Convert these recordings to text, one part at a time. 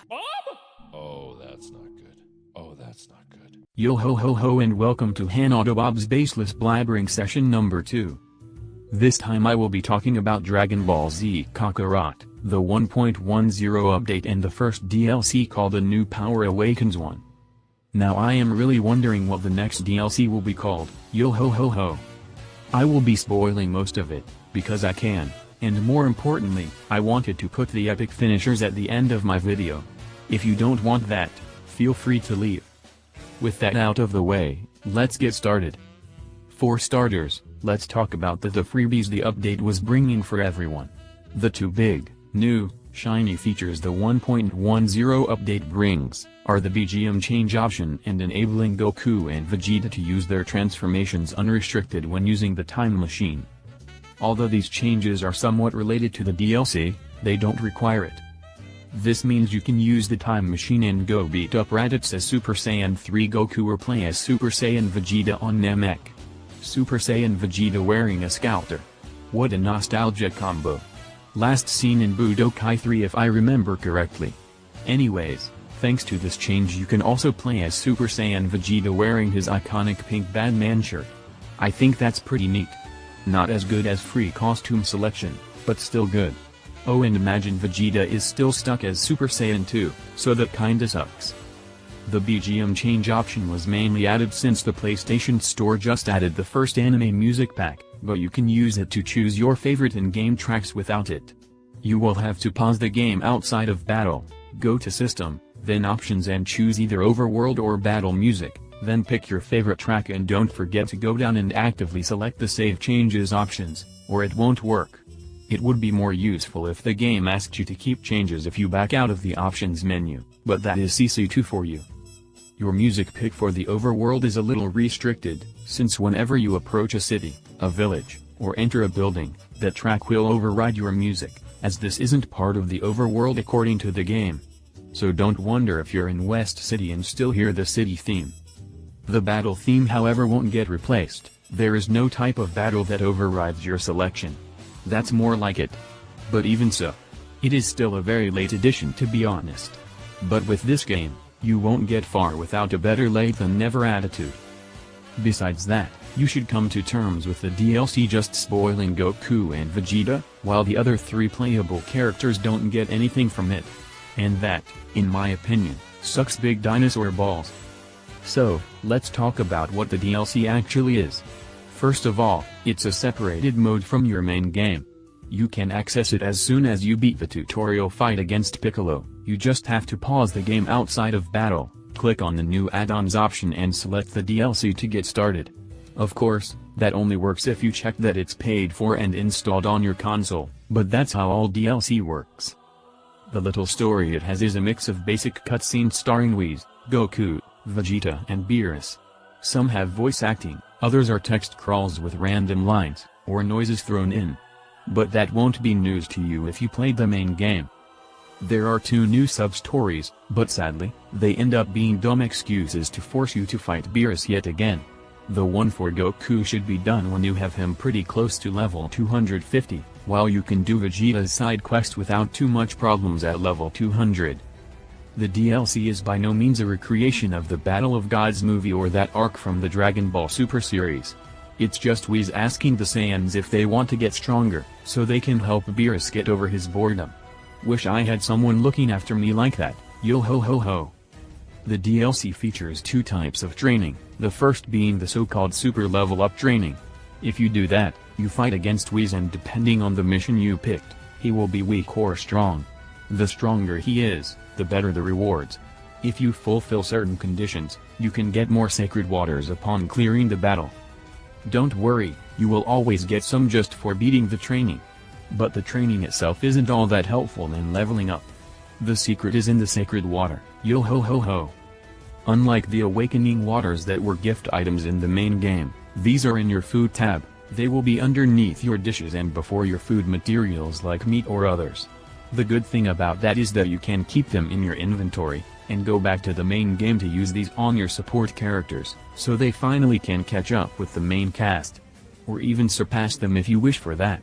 Bob? Oh, that's not good. Oh, that's not good. Yo ho ho ho and welcome to hanautaBob's Baseless Blabbering session number 2. This time I will be talking about Dragon Ball Z Kakarot, the 1.10 update and the first DLC called The New Power Awakens 1. Now I am really wondering what the next DLC will be called. Yo ho ho ho. I will be spoiling most of it, because I can, and more importantly, I wanted to put the epic finishers at the end of my video. If you don't want that, feel free to leave. With that out of the way, let's get started. For starters, let's talk about the freebies the update was bringing for everyone. The two big, new, shiny features the 1.10 update brings, are the BGM change option and enabling Goku and Vegeta to use their transformations unrestricted when using the time machine. Although these changes are somewhat related to the DLC, they don't require it. This means you can use the time machine and go beat up Raditz as Super Saiyan 3 Goku or play as Super Saiyan Vegeta on Namek. Super Saiyan Vegeta wearing a scouter. What a nostalgia combo. Last seen in Budokai 3 if I remember correctly. Anyways, thanks to this change you can also play as Super Saiyan Vegeta wearing his iconic pink Batman shirt. I think that's pretty neat. Not as good as free costume selection, but still good. Oh, and imagine Vegeta is still stuck as Super Saiyan 2, so that kinda sucks. The BGM change option was mainly added since the PlayStation Store just added the first anime music pack, but you can use it to choose your favorite in-game tracks without it. You will have to pause the game outside of battle, go to System, then Options and choose either Overworld or Battle Music, then pick your favorite track and don't forget to go down and actively select the Save Changes options, or it won't work. It would be more useful if the game asked you to keep changes if you back out of the options menu, but that is CC2 for you. Your music pick for the overworld is a little restricted, since whenever you approach a city, a village, or enter a building, that track will override your music, as this isn't part of the overworld according to the game. So don't wonder if you're in West City and still hear the city theme. The battle theme however won't get replaced. There is no type of battle that overrides your selection. That's more like it. But even so, it is still a very late addition to be honest. But with this game, you won't get far without a better late than never attitude. Besides that, you should come to terms with the DLC just spoiling Goku and Vegeta, while the other 3 playable characters don't get anything from it. And that, in my opinion, sucks big dinosaur balls. So, let's talk about what the DLC actually is. First of all, it's a separated mode from your main game. You can access it as soon as you beat the tutorial fight against Piccolo. You just have to pause the game outside of battle, click on the new add-ons option and select the DLC to get started. Of course, that only works if you check that it's paid for and installed on your console, but that's how all DLC works. The little story it has is a mix of basic cutscenes starring Whis, Goku, Vegeta and Beerus. Some have voice acting, others are text crawls with random lines, or noises thrown in. But that won't be news to you if you played the main game. There are 2 new sub-stories, but sadly, they end up being dumb excuses to force you to fight Beerus yet again. The one for Goku should be done when you have him pretty close to level 250, while you can do Vegeta's side quest without too much problems at level 200. The DLC is by no means a recreation of the Battle of Gods movie or that arc from the Dragon Ball Super series. It's just Whis asking the Saiyans if they want to get stronger, so they can help Beerus get over his boredom. Wish I had someone looking after me like that, yo ho ho ho. The DLC features 2 types of training, the first being the so-called super level up training. If you do that, you fight against Whis and depending on the mission you picked, he will be weak or strong. The stronger he is, the better the rewards. If you fulfill certain conditions, you can get more sacred waters upon clearing the battle. Don't worry, you will always get some just for beating the training. But the training itself isn't all that helpful in leveling up. The secret is in the sacred water, yo ho ho ho. Unlike the awakening waters that were gift items in the main game, these are in your food tab. They will be underneath your dishes and before your food materials like meat or others. The good thing about that is that you can keep them in your inventory, and go back to the main game to use these on your support characters, so they finally can catch up with the main cast. Or even surpass them if you wish for that.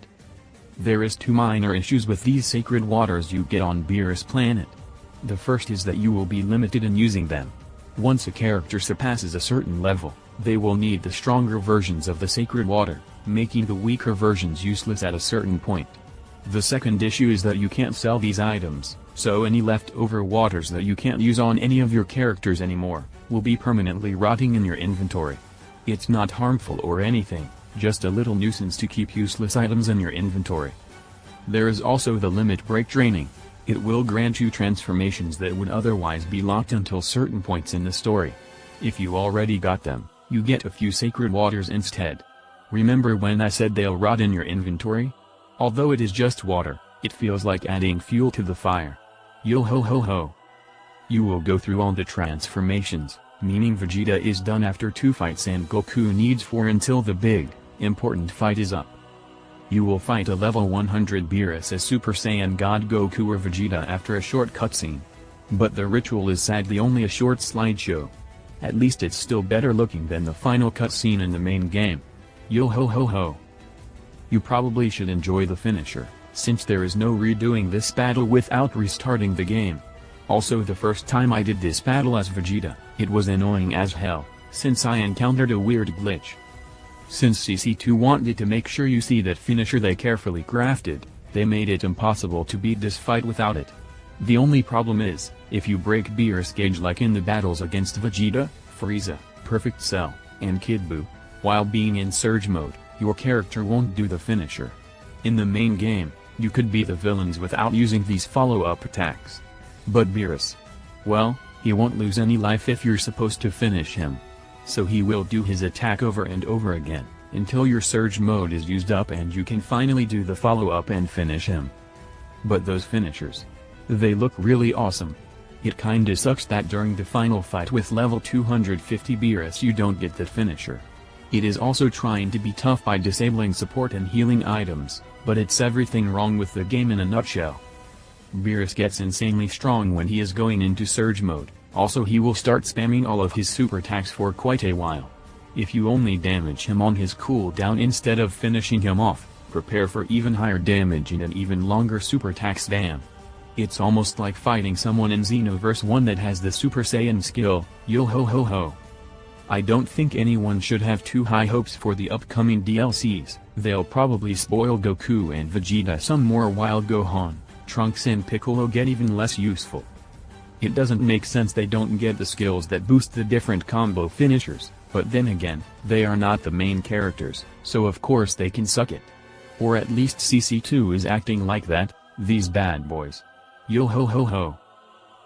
There is 2 minor issues with these sacred waters you get on Beerus Planet. The first is that you will be limited in using them. Once a character surpasses a certain level, they will need the stronger versions of the sacred water, making the weaker versions useless at a certain point. The second issue is that you can't sell these items, so any leftover waters that you can't use on any of your characters anymore, will be permanently rotting in your inventory. It's not harmful or anything, just a little nuisance to keep useless items in your inventory. There is also the limit break training. It will grant you transformations that would otherwise be locked until certain points in the story. If you already got them, you get a few sacred waters instead. Remember when I said they'll rot in your inventory? Although it is just water, it feels like adding fuel to the fire. Yo ho ho ho. You will go through all the transformations, meaning Vegeta is done after 2 fights and Goku needs 4 until the big, important fight is up. You will fight a level 100 Beerus as Super Saiyan God Goku or Vegeta after a short cutscene. But the ritual is sadly only a short slideshow. At least it's still better looking than the final cutscene in the main game. Yo ho ho ho. You probably should enjoy the finisher, since there is no redoing this battle without restarting the game. Also, the first time I did this battle as Vegeta, it was annoying as hell, since I encountered a weird glitch. Since CC2 wanted to make sure you see that finisher they carefully crafted, they made it impossible to beat this fight without it. The only problem is, if you break Beerus gauge like in the battles against Vegeta, Frieza, Perfect Cell, and Kid Buu, while being in Surge mode, your character won't do the finisher. In the main game, you could be the villains without using these follow-up attacks. But Beerus, well, he won't lose any life if you're supposed to finish him. So he will do his attack over and over again, until your Surge mode is used up and you can finally do the follow-up and finish him. But those finishers, they look really awesome. It kinda sucks that during the final fight with level 250 Beerus you don't get the finisher. It is also trying to be tough by disabling support and healing items, but it's everything wrong with the game in a nutshell. Beerus gets insanely strong when he is going into Surge mode, also he will start spamming all of his super attacks for quite a while. If you only damage him on his cooldown instead of finishing him off, prepare for even higher damage and an even longer super attack spam. It's almost like fighting someone in Xenoverse 1 that has the Super Saiyan skill, yo ho ho ho. I don't think anyone should have too high hopes for the upcoming DLCs, they'll probably spoil Goku and Vegeta some more while Gohan, Trunks and Piccolo get even less useful. It doesn't make sense they don't get the skills that boost the different combo finishers, but then again, they are not the main characters, so of course they can suck it. Or at least CC2 is acting like that, these bad boys. Yo ho ho ho.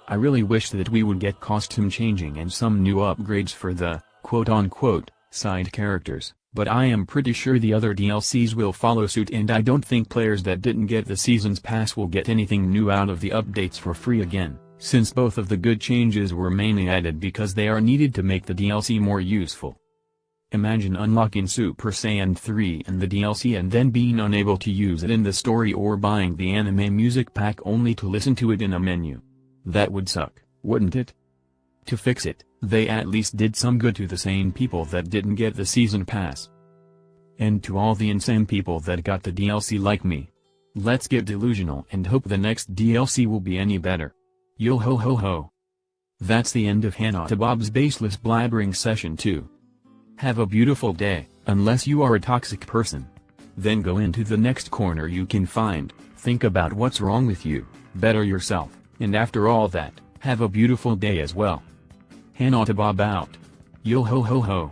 I really wish that we would get costume changing and some new upgrades for the, quote-unquote, side characters, but I am pretty sure the other DLCs will follow suit and I don't think players that didn't get the Season's Pass will get anything new out of the updates for free again, since both of the good changes were mainly added because they are needed to make the DLC more useful. Imagine unlocking Super Saiyan 3 in the DLC and then being unable to use it in the story or buying the anime music pack only to listen to it in a menu. That would suck, wouldn't it? To fix it, they at least did some good to the sane people that didn't get the season pass. And to all the insane people that got the DLC like me. Let's get delusional and hope the next DLC will be any better. Yo ho ho ho. That's the end of hanautaBob's Baseless Blabbering Session 2. Have a beautiful day, unless you are a toxic person. Then go into the next corner you can find, think about what's wrong with you, better yourself, and after all that, have a beautiful day as well. hanautaBob out. Yo ho ho ho.